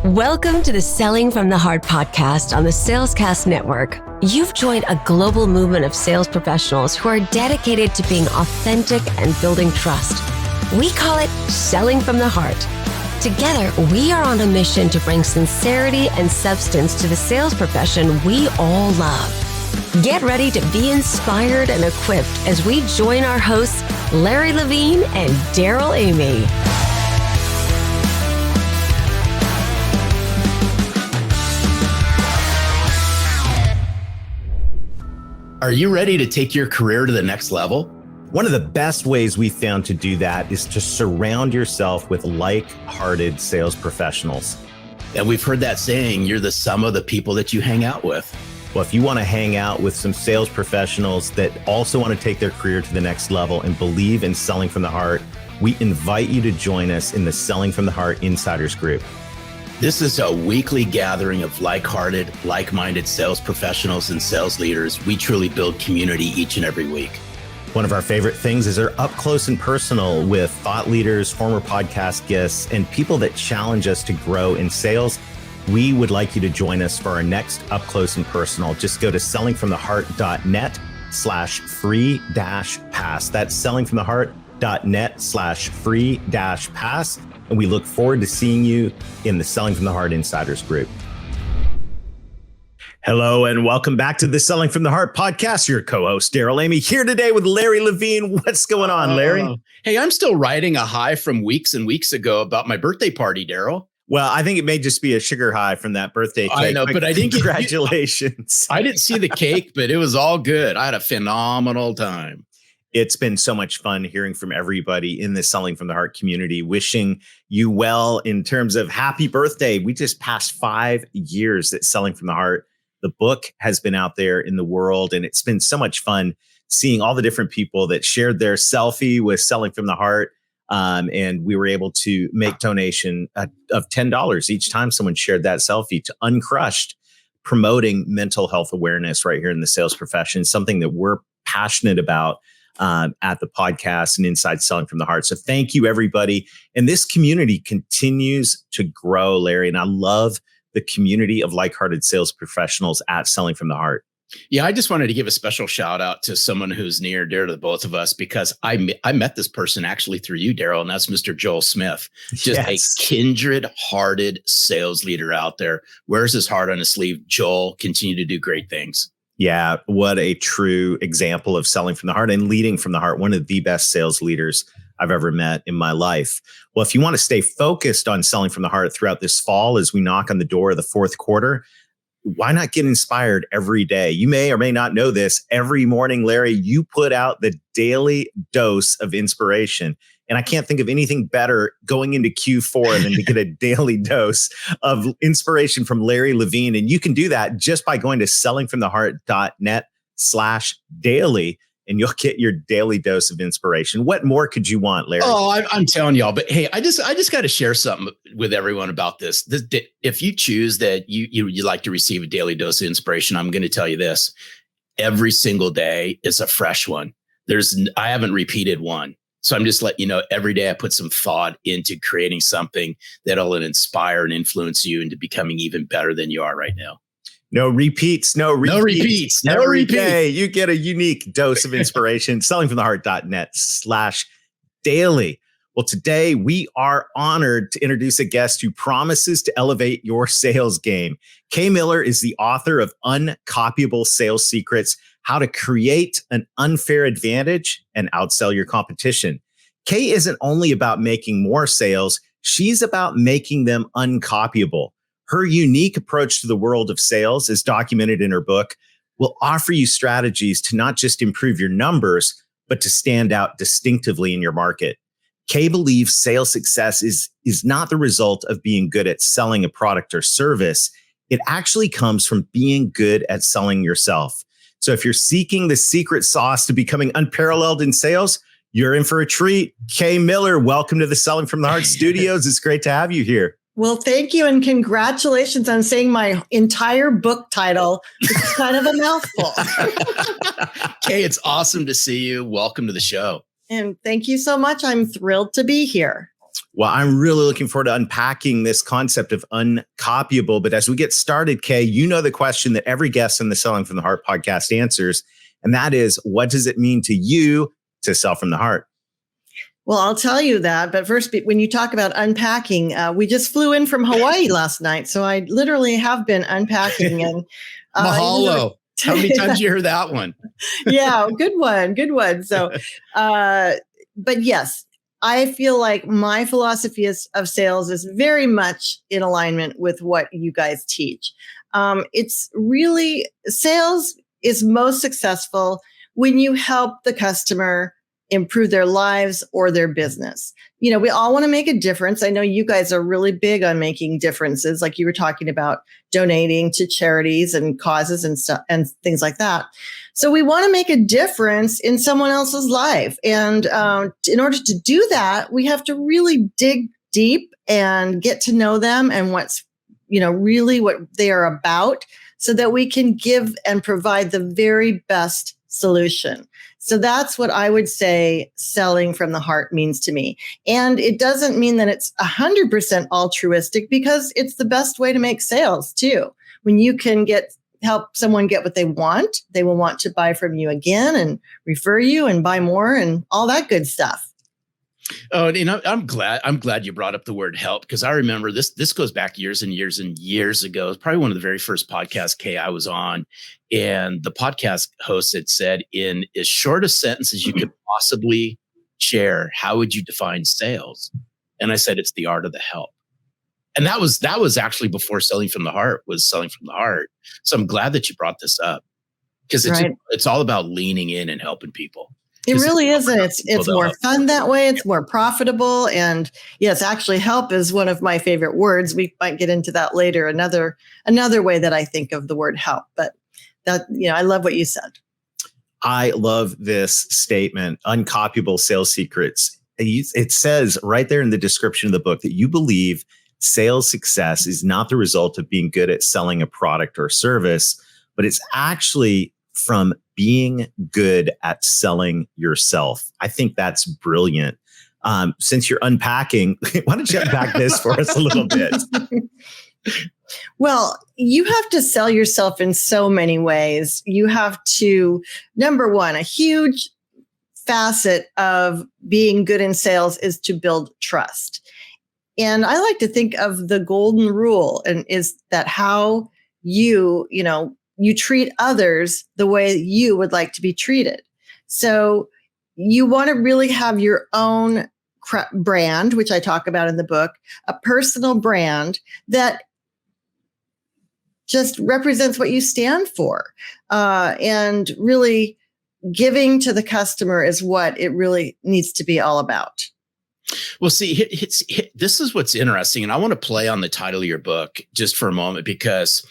Welcome to the Selling from the Heart podcast on the Salescast Network. You've joined a global movement of sales professionals who are dedicated to being authentic and building trust. We call it Selling from the Heart. Together, we are on a mission to bring sincerity and substance to the sales profession we all love. Get ready to be inspired and equipped as we join our hosts, Larry Levine and Darrell Amy. Are you ready to take your career to the next level? One of the best ways we found to do that is to surround yourself with like-hearted sales professionals. And we've heard that saying, you're the sum of the people that you hang out with. Well, if you want to hang out with some sales professionals that also want to take their career to the next level and believe in selling from the heart, we invite you to join us in the Selling from the Heart Insiders Group. This is a weekly gathering of like-hearted, like-minded sales professionals and sales leaders. We truly build community each and every week. One of our favorite things is our up close and personal with thought leaders, former podcast guests, and people that challenge us to grow in sales. We would like you to join us for our next up close and personal. Just go to sellingfromtheheart.net/free-pass. That's sellingfromtheheart.net/free-pass. And we look forward to seeing you in the Selling from the Heart Insiders Group. Hello, and welcome back to the Selling from the Heart podcast. Your co-host, Darrell Amy, here today with Larry Levine. What's going on, Larry? Hey, I'm still riding a high from weeks and weeks ago about my birthday party, Darrell. Well, I think it may just be a sugar high from that birthday cake. I know, but I didn't get... Congratulations. I didn't see the cake, but it was all good. I had a phenomenal time. It's been so much fun hearing from everybody in the Selling from the Heart community, wishing you well in terms of happy birthday. We just passed 5 years at Selling from the Heart. The book has been out there in the world, and it's been so much fun seeing all the different people that shared their selfie with Selling from the Heart. And we were able to make donation of $10 each time someone shared that selfie to Uncrushed, promoting mental health awareness right here in the sales profession, something that we're passionate about at the podcast and inside Selling from the Heart. So thank you, everybody. And this community continues to grow, Larry. And I love the community of like-hearted sales professionals at Selling from the Heart. Yeah, I just wanted to give a special shout out to someone who's near and dear to the both of us, because I met this person actually through you, Darrell, and that's Mr. Joel Smith. Just a kindred-hearted sales leader out there. Wears his heart on his sleeve. Joel, continue to do great things. Yeah, what a true example of selling from the heart and leading from the heart. One of the best sales leaders I've ever met in my life. Well, if you want to stay focused on selling from the heart throughout this fall as we knock on the door of the fourth quarter, why not get inspired every day? You may or may not know this. Every morning, Larry, you put out the daily dose of inspiration. And I can't think of anything better going into Q4 than to get a daily dose of inspiration from Larry Levine. And you can do that just by going to sellingfromtheheart.net/daily, and you'll get your daily dose of inspiration. What more could you want, Larry? Oh, I'm telling y'all. But hey, I just got to share something with everyone about this. If you choose that you like to receive a daily dose of inspiration, I'm going to tell you this: every single day is a fresh one. I haven't repeated one. So I'm just letting you know, every day I put some thought into creating something that'll inspire and influence you into becoming even better than you are right now. No repeats. Every day you get a unique dose of inspiration. sellingfromtheheart.net/daily. Well, today we are honored to introduce a guest who promises to elevate your sales game. Kay Miller is the author of Uncopyable Sales Secrets: How to Create an Unfair Advantage and Outsell Your Competition. Kay isn't only about making more sales, she's about making them uncopyable. Her unique approach to the world of sales, as documented in her book, will offer you strategies to not just improve your numbers, but to stand out distinctively in your market. Kay believes sales success is not the result of being good at selling a product or service. It actually comes from being good at selling yourself. So if you're seeking the secret sauce to becoming unparalleled in sales, you're in for a treat. Kay Miller, welcome to the Selling from the Heart studios. It's great to have you here. Well, thank you. And congratulations on saying my entire book title. It's kind of a mouthful. Kay, it's awesome to see you. Welcome to the show. And thank you so much. I'm thrilled to be here. Well, I'm really looking forward to unpacking this concept of uncopyable. But as we get started, Kay, you know the question that every guest in the Selling from the Heart podcast answers, and that is, what does it mean to you to sell from the heart? Well, I'll tell you that. But first, when you talk about unpacking, we just flew in from Hawaii last night. So I literally have been unpacking. And Mahalo. How many times did you hear that one? Yeah, good one. Good one. So, but yes, I feel like my philosophy of sales is very much in alignment with what you guys teach. It's really, sales is most successful when you help the customer improve their lives or their business. You know, we all want to make a difference. I know you guys are really big on making differences, like you were talking about donating to charities and causes and stuff and things like that. So we want to make a difference in someone else's life. And in order to do that, we have to really dig deep and get to know them and what's, you know, really what they are about, so that we can give and provide the very best solution. So that's what I would say selling from the heart means to me. And it doesn't mean that it's 100% altruistic, because it's the best way to make sales too. When you can help someone get what they want, they will want to buy from you again and refer you and buy more and all that good stuff. Oh, you know, I'm glad you brought up the word help, because I remember this goes back years and years and years ago. It's probably one of the very first podcasts, Kay, I was on. And the podcast host had said, in as short a sentence as you could possibly share, how would you define sales? And I said, it's the art of the help. And that was actually before Selling from the Heart was Selling from the Heart. So I'm glad that you brought this up, because it's all about leaning in and helping people. It really is. And it's more fun that way. It's more profitable. And yes, actually help is one of my favorite words. We might get into that later. Another way that I think of the word help, but that, you know, I love what you said. I love this statement, Uncopyable Sales Secrets. It says right there in the description of the book that you believe sales success is not the result of being good at selling a product or service, but it's actually from being good at selling yourself. I think that's brilliant. Since you're unpacking, why don't you unpack this for us a little bit? Well, you have to sell yourself in so many ways. You have to, number one, a huge facet of being good in sales is to build trust. And I like to think of the golden rule, and is that how you treat others the way you would like to be treated. So you want to really have your own brand, which I talk about in the book, a personal brand that just represents what you stand for. And really giving to the customer is what it really needs to be all about. Well, see, this is what's interesting. And I want to play on the title of your book just for a moment, because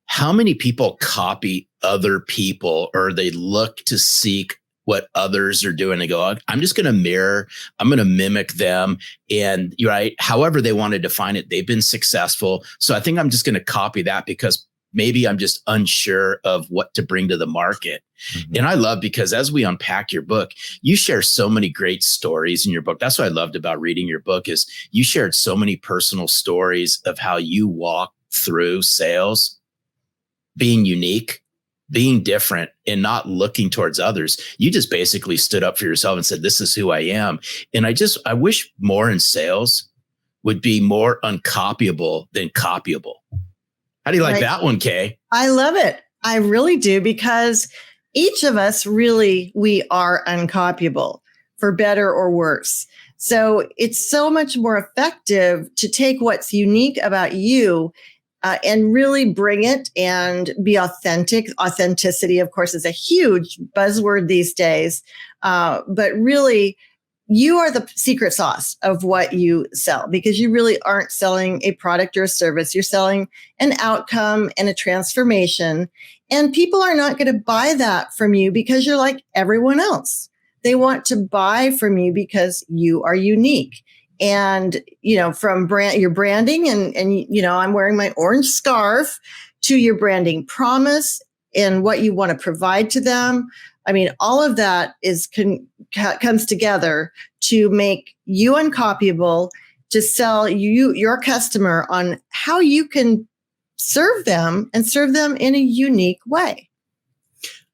how many people copy other people, or they look to seek what others are doing and go, I'm just going to mirror, I'm going to mimic them. And you're right, however they want to define it, they've been successful. So I think I'm just going to copy that, because maybe I'm just unsure of what to bring to the market. Mm-hmm. And I love, because as we unpack your book, you share so many great stories in your book. That's what I loved about reading your book, is you shared so many personal stories of how you walk through sales, being unique, being different, and not looking towards others. You just basically stood up for yourself and said, this is who I am. And I wish more in sales would be more uncopyable than copyable. How do you like that one, Kay? I love it. I really do, because each of us really, we are uncopyable, for better or worse. So it's so much more effective to take what's unique about you and really bring it and be authentic. Authenticity, of course, is a huge buzzword these days. But really, you are the secret sauce of what you sell, because you really aren't selling a product or a service. You're selling an outcome and a transformation. And people are not going to buy that from you because you're like everyone else. They want to buy from you because you are unique. And, from your branding and, I'm wearing my orange scarf, to your branding promise and what you want to provide to them. I mean, all of that comes together to make you uncopyable, to sell your customer on how you can serve them and serve them in a unique way.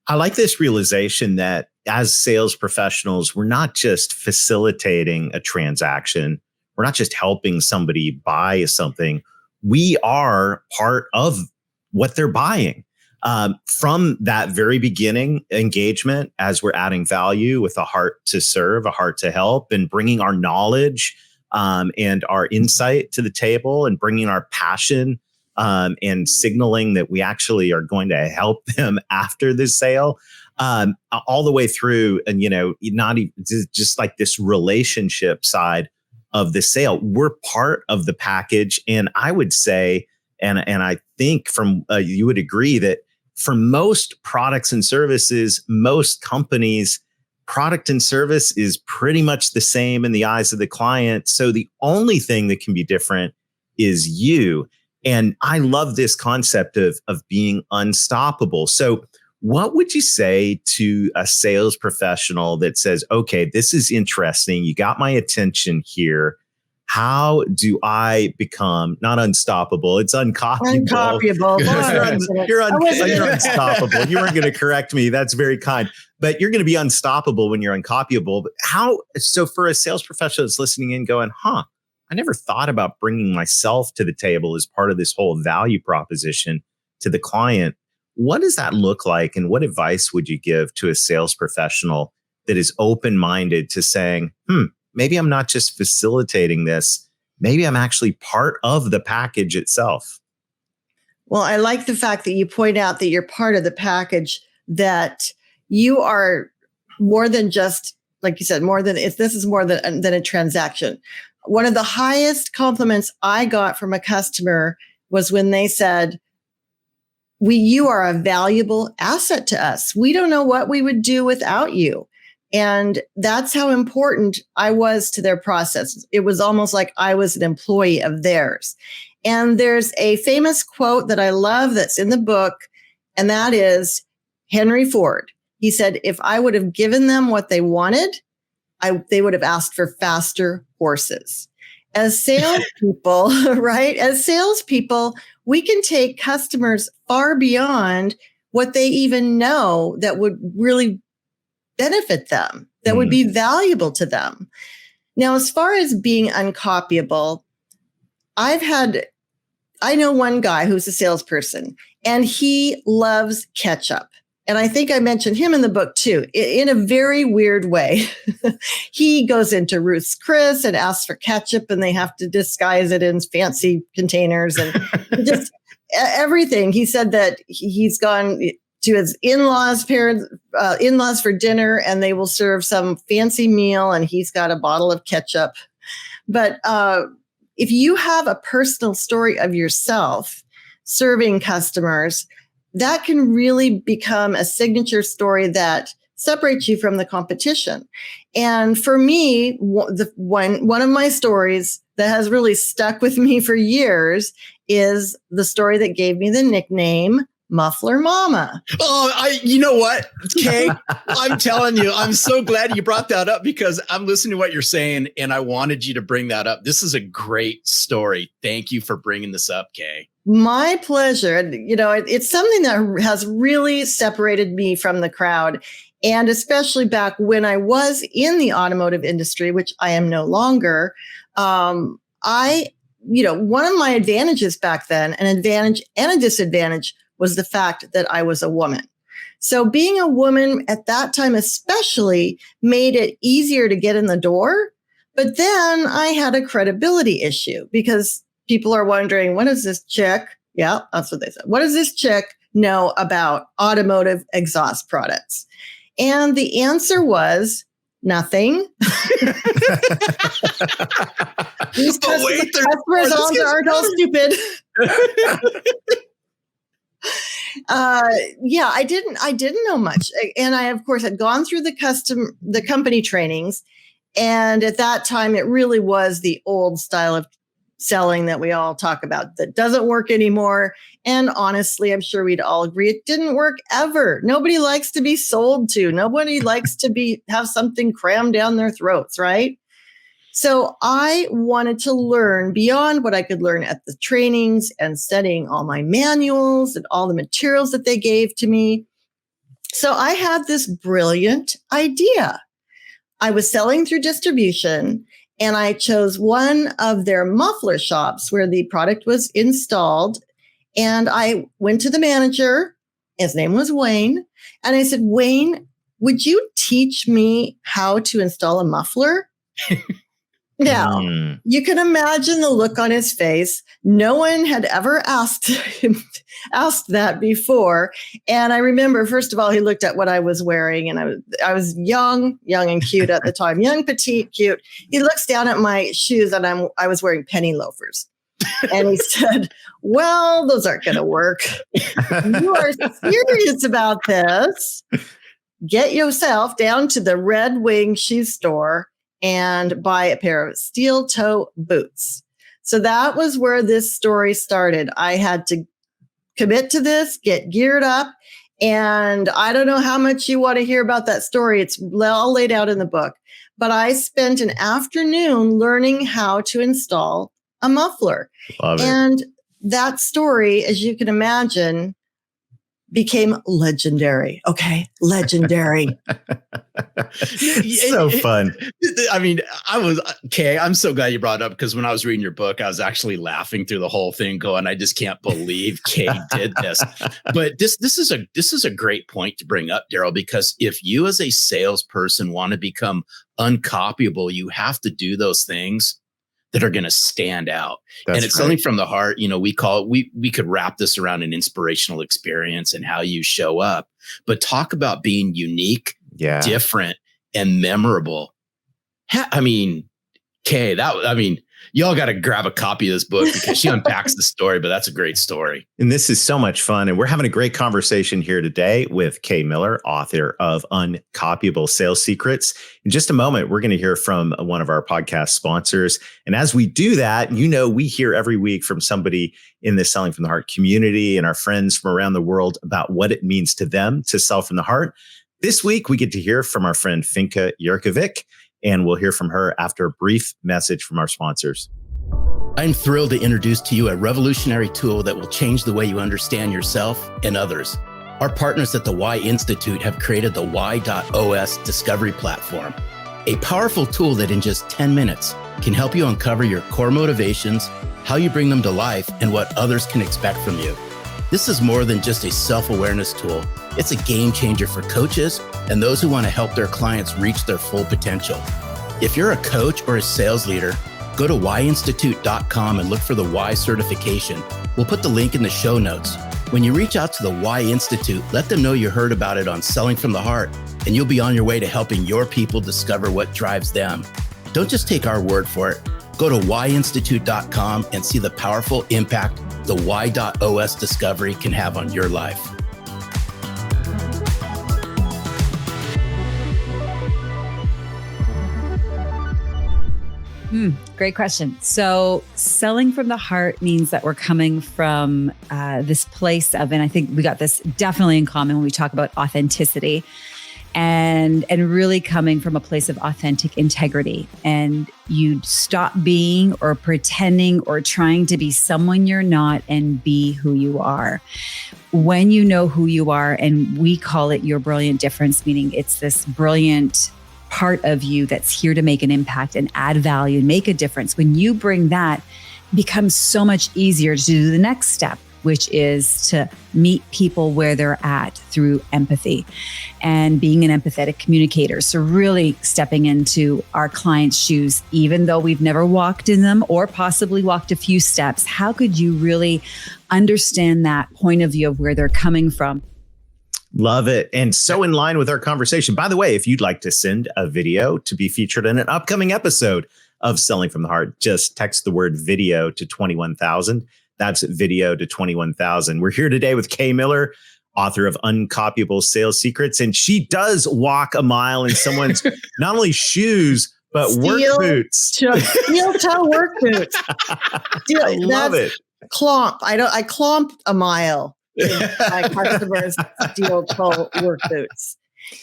I like this realization that as sales professionals, we're not just facilitating a transaction. We're not just helping somebody buy something. We are part of what they're buying. From that very beginning engagement, as we're adding value with a heart to serve, a heart to help, and bringing our knowledge and our insight to the table, and bringing our passion and signaling that we actually are going to help them after the sale, all the way through. And, not even just like this relationship side of the sale, we're part of the package. And I would say, and I think from you would agree that for most products and services, most companies, product and service is pretty much the same in the eyes of the client. So the only thing that can be different is you. And I love this concept of being unstoppable. So what would you say to a sales professional that says, okay, this is interesting. You got my attention here. How do I become not unstoppable? It's uncopyable. Uncopyable. You're unstoppable. You weren't going to correct me. That's very kind. But you're going to be unstoppable when you're uncopyable. But so for a sales professional that's listening in going, I never thought about bringing myself to the table as part of this whole value proposition to the client. What does that look like? And what advice would you give to a sales professional that is open-minded to saying, maybe I'm not just facilitating this, maybe I'm actually part of the package itself? Well, I like the fact that you point out that you're part of the package, that you are more than just, like you said, this is more than a transaction. One of the highest compliments I got from a customer was when they said, you are a valuable asset to us. We don't know what we would do without you. And that's how important I was to their process. It was almost like I was an employee of theirs. And there's a famous quote that I love that's in the book, and that is Henry Ford. He said, if I would have given them what they wanted, they would have asked for faster horses. As salespeople, right? As salespeople, we can take customers far beyond what they even know that would really benefit them, that would be valuable to them. Now, as far as being uncopyable, I know one guy who's a salesperson, and he loves ketchup. And I think I mentioned him in the book too, in a very weird way. He goes into Ruth's Chris and asks for ketchup, and they have to disguise it in fancy containers and just everything. He said that he's gone to his in-laws for dinner, and they will serve some fancy meal, and he's got a bottle of ketchup. But if you have a personal story of yourself serving customers, that can really become a signature story that separates you from the competition. And for me, one of my stories that has really stuck with me for years is the story that gave me the nickname Muffler Mama. Oh, you know what, Kay? I'm telling you, I'm so glad you brought that up, because I'm listening to what you're saying and I wanted you to bring that up. This is a great story. Thank you for bringing this up, Kay. My pleasure. It's something that has really separated me from the crowd. And especially back when I was in the automotive industry, which I am no longer, one of my advantages back then, an advantage and a disadvantage, was the fact that I was a woman. So being a woman at that time especially made it easier to get in the door. But then I had a credibility issue, because people are wondering, what does this chick? Yeah, that's what they said. What does this chick know about automotive exhaust products? And the answer was nothing. These customers aren't all stupid. I didn't know much. And I, of course, had gone through the company trainings. And at that time, it really was the old style of selling that we all talk about that doesn't work anymore. And honestly, I'm sure we'd all agree it didn't work ever. Nobody likes to be sold to. Nobody likes to have something crammed down their throats, right? So I wanted to learn beyond what I could learn at the trainings and studying all my manuals and all the materials that they gave to me. So I had this brilliant idea. I was selling through distribution, and I chose one of their muffler shops where the product was installed. And I went to the manager. His name was Wayne. And I said, Wayne, would you teach me how to install a muffler? Now, you can imagine the look on his face. No one had ever asked that before. And I remember, first of all, he looked at what I was wearing, and I was young and cute at the time, young, petite, cute. He looks down at my shoes, and I was wearing penny loafers. And he said, well, those aren't going to work. You are serious about this. Get yourself down to the Red Wing shoe store and buy a pair of steel toe boots. So that was where this story started. I had to commit to this, get geared up. And I don't know how much you want to hear about that story. It's all laid out in the book. But I spent an afternoon learning how to install a muffler. Love it. And that story, as you can imagine, became legendary. Okay, legendary. So fun. I mean, I'm so glad you brought it up, because when I was reading your book, I was actually laughing through the whole thing going, I just can't believe Kay did this. But this is a great point to bring up, Darrell, because if you as a salesperson want to become uncopyable, you have to do those things that are going to stand out. And it's something from the heart. You know, we could wrap this around an inspirational experience and how you show up, but talk about being unique, different, and memorable. I mean, Kay, y'all got to grab a copy of this book, because she unpacks the story, but that's a great story. And this is so much fun. And we're having a great conversation here today with Kay Miller, author of Uncopyable Sales Secrets. In just a moment, we're going to hear from one of our podcast sponsors. And as we do that, we hear every week from somebody in the Selling from the Heart community and our friends from around the world about what it means to them to sell from the heart. This week, we get to hear from our friend Finka Jerkovic, and we'll hear from her after a brief message from our sponsors. I'm thrilled to introduce to you a revolutionary tool that will change the way you understand yourself and others. Our partners at the Y Institute have created the Y.OS Discovery Platform, a powerful tool that in just 10 minutes can help you uncover your core motivations, how you bring them to life, and what others can expect from you. This is more than just a self-awareness tool. It's a game changer for coaches and those who want to help their clients reach their full potential. If you're a coach or a sales leader, go to yinstitute.com and look for the Y certification. We'll put the link in the show notes. When you reach out to the Y Institute, let them know you heard about it on Selling from the Heart, and you'll be on your way to helping your people discover what drives them. Don't just take our word for it. Go to yinstitute.com and see the powerful impact the Y.OS discovery can have on your life. Great question. So selling from the heart means that we're coming from this place of, and I think we got this definitely in common when we talk about authenticity, and really coming from a place of authentic integrity. And you stop being or pretending or trying to be someone you're not and be who you are. When you know who you are, and we call it your brilliant difference, meaning it's this brilliant part of you that's here to make an impact and add value and make a difference. When you bring that, it becomes so much easier to do the next step, which is to meet people where they're at through empathy and being an empathetic communicator. So really stepping into our clients' shoes, even though we've never walked in them or possibly walked a few steps, how could you really understand that point of view of where they're coming from? Love it. And so in line with our conversation. By the way, if you'd like to send a video to be featured in an upcoming episode of Selling from the Heart, just text the word video to 21,000. That's video to 21,000. We're here today with Kay Miller, author of Uncopyable Sales Secrets. And she does walk a mile in someone's not only shoes, but work boots. Steel toe work boots. I love it. Clomp. I clomped a mile in my customers' steel toe work boots.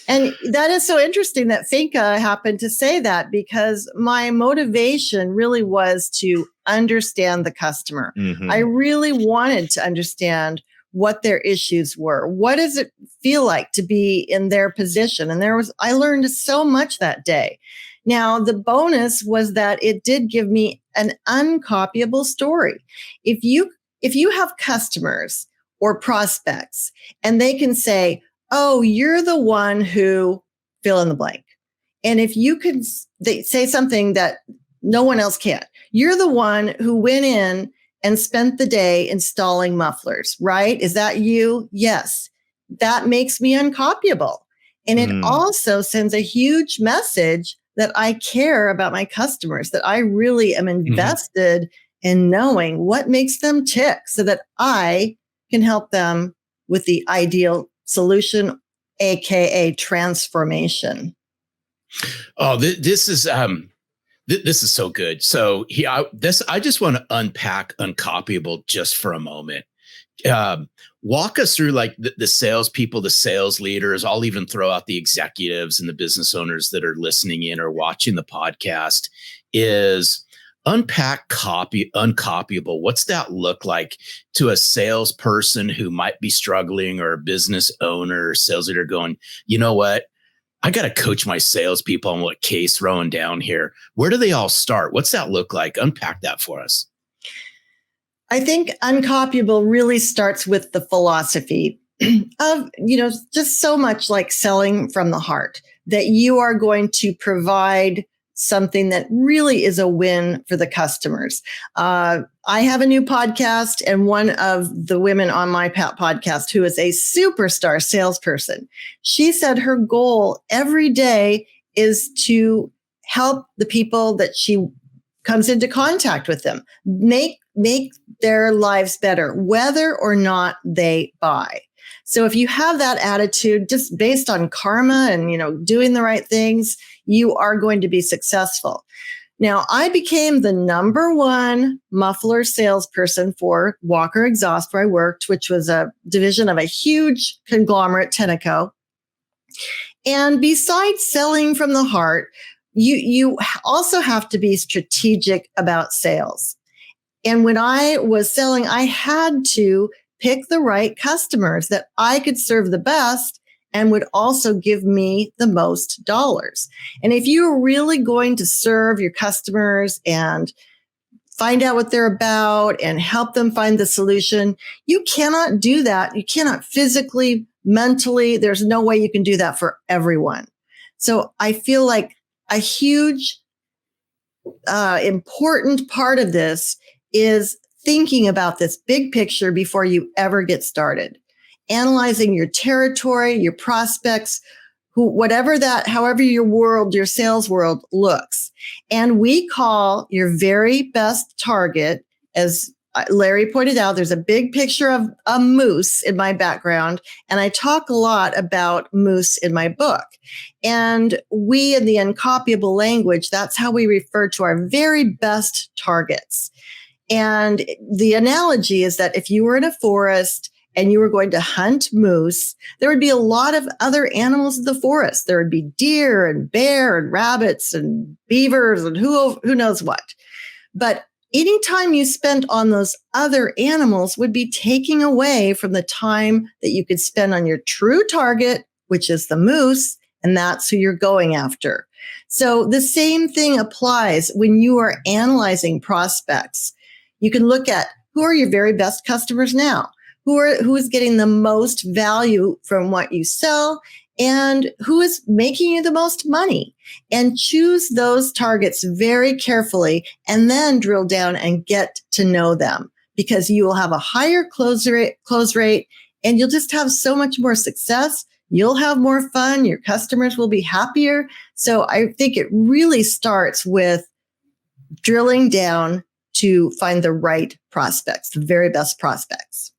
And that is so interesting that Finca happened to say that, because my motivation really was to understand the customer. Mm-hmm. I really wanted to understand what their issues were. What does it feel like to be in their position? And I learned so much that day. Now, the bonus was that it did give me an uncopyable story. If you have customers or prospects and they can say, oh, you're the one who fill in the blank. And if you could say something that no one else can, you're the one who went in and spent the day installing mufflers, right? Is that you? Yes. That makes me uncopyable. And it also sends a huge message that I care about my customers, that I really am invested in knowing what makes them tick so that I can help them with the ideal solution, AKA transformation. Oh, this is so good. So I just want to unpack Uncopyable just for a moment. Walk us through like the salespeople, the sales leaders. I'll even throw out the executives and the business owners that are listening in or watching the podcast. Is unpack Uncopyable. What's that look like to a salesperson who might be struggling, or a business owner or sales leader going, you know what? I got to coach my salespeople on what Kay's throwing down here. Where do they all start? What's that look like? Unpack that for us. I think Uncopyable really starts with the philosophy of, just so much like selling from the heart, that you are going to provide something that really is a win for the customers. I have a new podcast, and one of the women on my podcast, who is a superstar salesperson, she said her goal every day is to help the people that she comes into contact with them, make their lives better, whether or not they buy. So if you have that attitude, just based on karma and, doing the right things, you are going to be successful. Now, I became the number one muffler salesperson for Walker Exhaust, where I worked, which was a division of a huge conglomerate, Tenneco. And besides selling from the heart, you also have to be strategic about sales. And when I was selling, I had to pick the right customers that I could serve the best and would also give me the most dollars. And if you're really going to serve your customers and find out what they're about and help them find the solution, you cannot do that. You cannot physically, mentally, there's no way you can do that for everyone. So I feel like a huge, important part of this is thinking about this big picture before you ever get started. Analyzing your territory, your prospects, however your sales world looks. And we call your very best target, as Larry pointed out, there's a big picture of a moose in my background, and I talk a lot about moose in my book. And we, in the Uncopyable language, that's how we refer to our very best targets. And the analogy is that if you were in a forest and you were going to hunt moose, there would be a lot of other animals in the forest. There would be deer and bear and rabbits and beavers and who knows what. But any time you spent on those other animals would be taking away from the time that you could spend on your true target, which is the moose, and that's who you're going after. So the same thing applies when you are analyzing prospects. You can look at who are your very best customers now, who is getting the most value from what you sell, and who is making you the most money, and choose those targets very carefully, and then drill down and get to know them, because you will have a higher close rate, and you'll just have so much more success. You'll have more fun. Your customers will be happier. So I think it really starts with drilling down to find the right prospects, the very best prospects.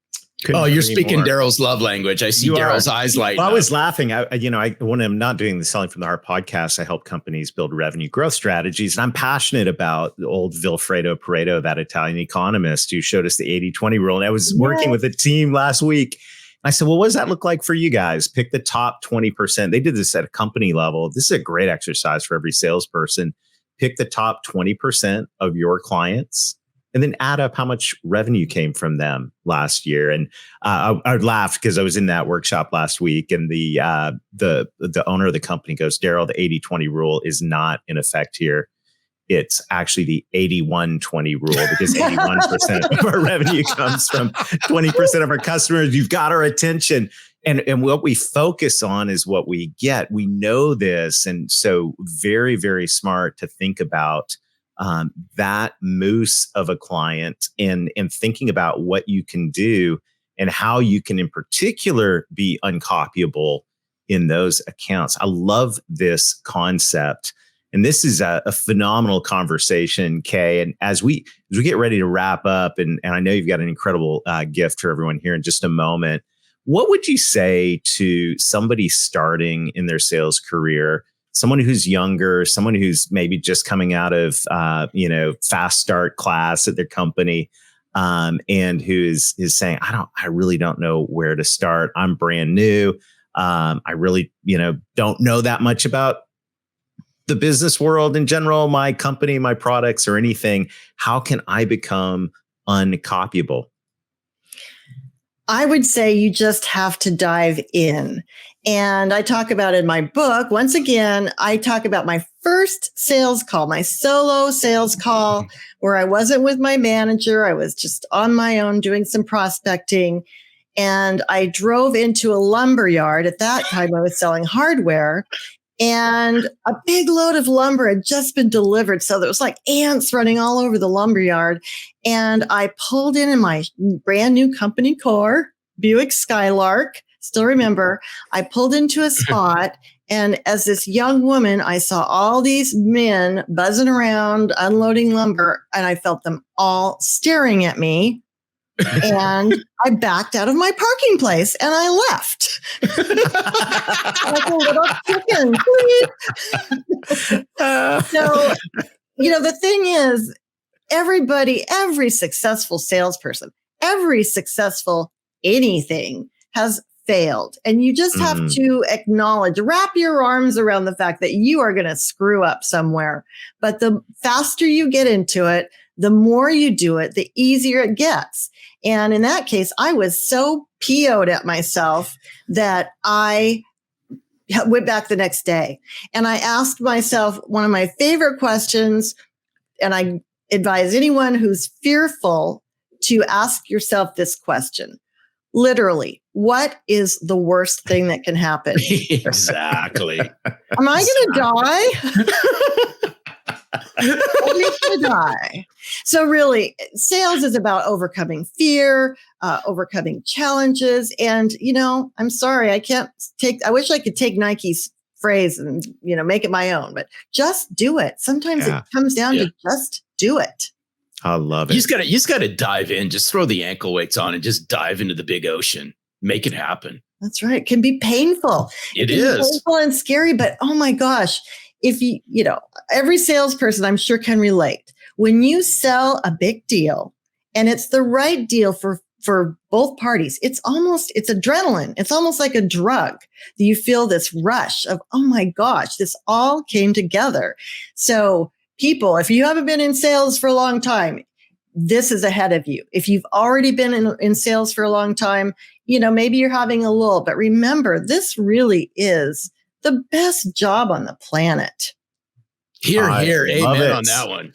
You're speaking Darrell's love language. I see Darrell's eyes lighting up. I was laughing. When I'm not doing the Selling from the Heart podcast, I help companies build revenue growth strategies. And I'm passionate about the old Vilfredo Pareto, that Italian economist who showed us the 80-20 rule. And I was working with a team last week, I said, well, what does that look like for you guys? Pick the top 20%. They did this at a company level. This is a great exercise for every salesperson. Pick the top 20% of your clients and then add up how much revenue came from them last year. And I laughed because I was in that workshop last week, and the owner of the company goes, Darrell, the 80-20 rule is not in effect here. It's actually the 81-20 rule, because 81% of our revenue comes from 20% of our customers. You've got our attention. And what we focus on is what we get. We know this. And so very, very smart to think about that moose of a client and thinking about what you can do and how you can in particular be uncopyable in those accounts. I love this concept. And this is a phenomenal conversation, Kay. And as we get ready to wrap up, and I know you've got an incredible gift for everyone here in just a moment, what would you say to somebody starting in their sales career, someone who's younger, someone who's maybe just coming out of fast start class at their company, and who is saying, I really don't know where to start. I'm brand new. I really don't know that much about the business world in general, my company, my products, or anything. How can I become uncopyable? I would say you just have to dive in. And I talk about in my book, once again, I talk about my first sales call, my solo sales call, where I wasn't with my manager. I was just on my own doing some prospecting. And I drove into a lumber yard. At that time, I was selling hardware. And a big load of lumber had just been delivered. So there was like ants running all over the lumber yard. And I pulled in my brand new company car, Buick Skylark. Still remember, I pulled into a spot. And as this young woman, I saw all these men buzzing around, unloading lumber. And I felt them all staring at me. And I backed out of my parking place and I left. Like a little chicken, please. So, the thing is, every successful salesperson, every successful anything has failed. And you just have to acknowledge, wrap your arms around the fact that you are going to screw up somewhere. But the faster you get into it, the more you do it, the easier it gets. And in that case, I was so PO'd at myself that I went back the next day. And I asked myself one of my favorite questions, and I advise anyone who's fearful to ask yourself this question. Literally, what is the worst thing that can happen? Exactly. Am I going to die? At least to die. So really, sales is about overcoming fear, overcoming challenges. And, I'm sorry, I wish I could take Nike's phrase and, make it my own, but just do it. Sometimes it comes down to just do it. I love it. You just gotta dive in, just throw the ankle weights on and just dive into the big ocean. Make it happen. That's right. It can be painful. It is painful and scary, but oh my gosh, if every salesperson I'm sure can relate. When you sell a big deal and it's the right deal for both parties, it's adrenaline. It's almost like a drug. You feel this rush of, oh my gosh, this all came together. So people, if you haven't been in sales for a long time, this is ahead of you. If you've already been in sales for a long time, maybe you're having a lull, but remember, this really is the best job on the planet. Here, amen on that one.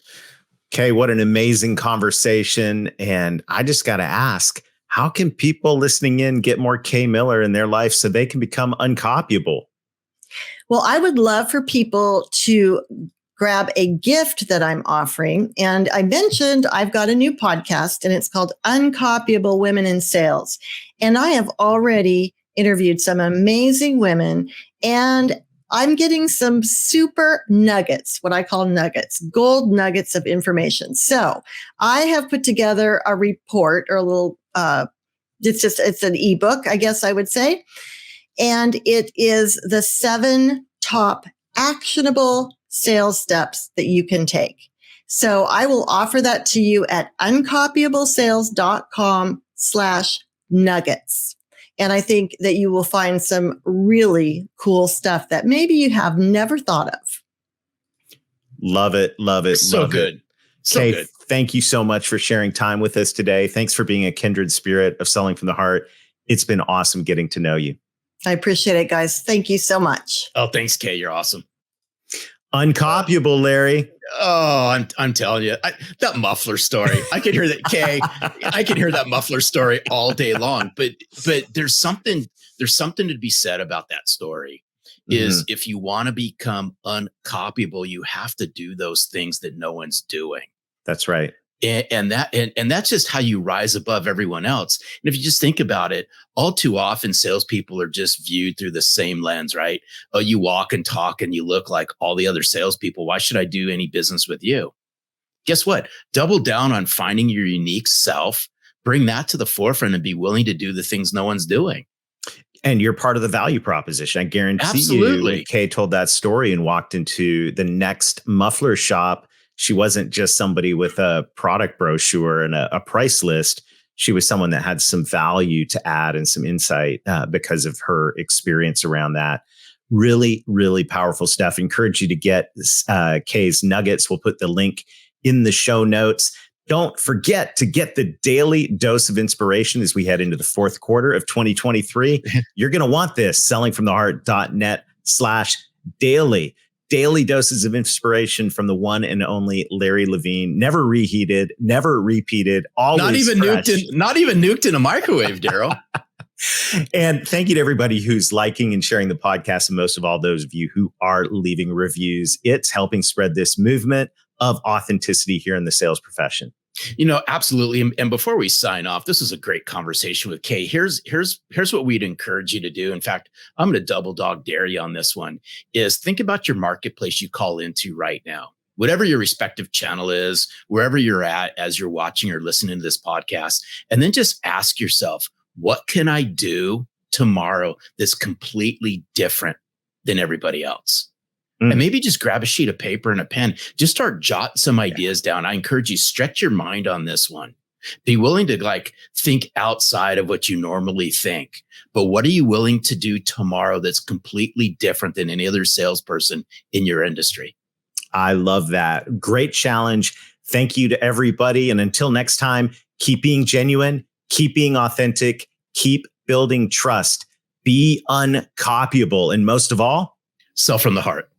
Okay, what an amazing conversation. And I just got to ask, how can people listening in get more Kay Miller in their life so they can become uncopyable? Well, I would love for people to grab a gift that I'm offering. And I mentioned I've got a new podcast, and it's called Uncopyable Women in Sales. And I have already interviewed some amazing women, and I'm getting some super nuggets, what I call nuggets, gold nuggets of information. So I have put together a report, or a little, it's an ebook, I guess I would say. And it is the 7 top actionable sales steps that you can take. So I will offer that to you at uncopyablesales.com/nuggets. And I think that you will find some really cool stuff that maybe you have never thought of. Love it. Love it. So love good. It. So Kay, good. thank you so much for sharing time with us today. Thanks for being a kindred spirit of selling from the heart. It's been awesome getting to know you. I appreciate it, guys. Thank you so much. Oh, thanks, Kay. You're awesome. Uncopyable, Larry. Oh, I'm telling you, that muffler story. I could hear that, Kay. I could hear that muffler story all day long. But there's something to be said about that story. Is if you want to become uncopyable, you have to do those things that no one's doing. That's right. And that's just how you rise above everyone else. And if you just think about it, all too often salespeople are just viewed through the same lens, right? Oh, you walk and talk and you look like all the other salespeople. Why should I do any business with you? Guess what? Double down on finding your unique self, bring that to the forefront, and be willing to do the things no one's doing. And you're part of the value proposition. I guarantee Absolutely. you, when Kay told that story and walked into the next muffler shop, she wasn't just somebody with a product brochure and a price list. She was someone that had some value to add and some insight because of her experience around that. Really, really powerful stuff. Encourage you to get Kay's nuggets. We'll put the link in the show notes. Don't forget to get the daily dose of inspiration as we head into the fourth quarter of 2023. You're going to want this. sellingfromtheheart.net/daily. Daily doses of inspiration from the one and only Larry Levine. Never reheated, never repeated, always not even nuked in a microwave, Darrell. And thank you to everybody who's liking and sharing the podcast, and most of all, those of you who are leaving reviews. It's helping spread this movement of authenticity here in the sales profession. Absolutely. And before we sign off, this was a great conversation with Kay. Here's what we'd encourage you to do. In fact, I'm going to double dog dare you on this one, is think about your marketplace you call into right now. Whatever your respective channel is, wherever you're at as you're watching or listening to this podcast, and then just ask yourself, what can I do tomorrow that's completely different than everybody else? And maybe just grab a sheet of paper and a pen. Just start jotting some ideas down. I encourage you, stretch your mind on this one. Be willing to think outside of what you normally think. But what are you willing to do tomorrow that's completely different than any other salesperson in your industry? I love that. Great challenge. Thank you to everybody. And until next time, keep being genuine, keep being authentic, keep building trust, be uncopyable. And most of all, sell from the heart.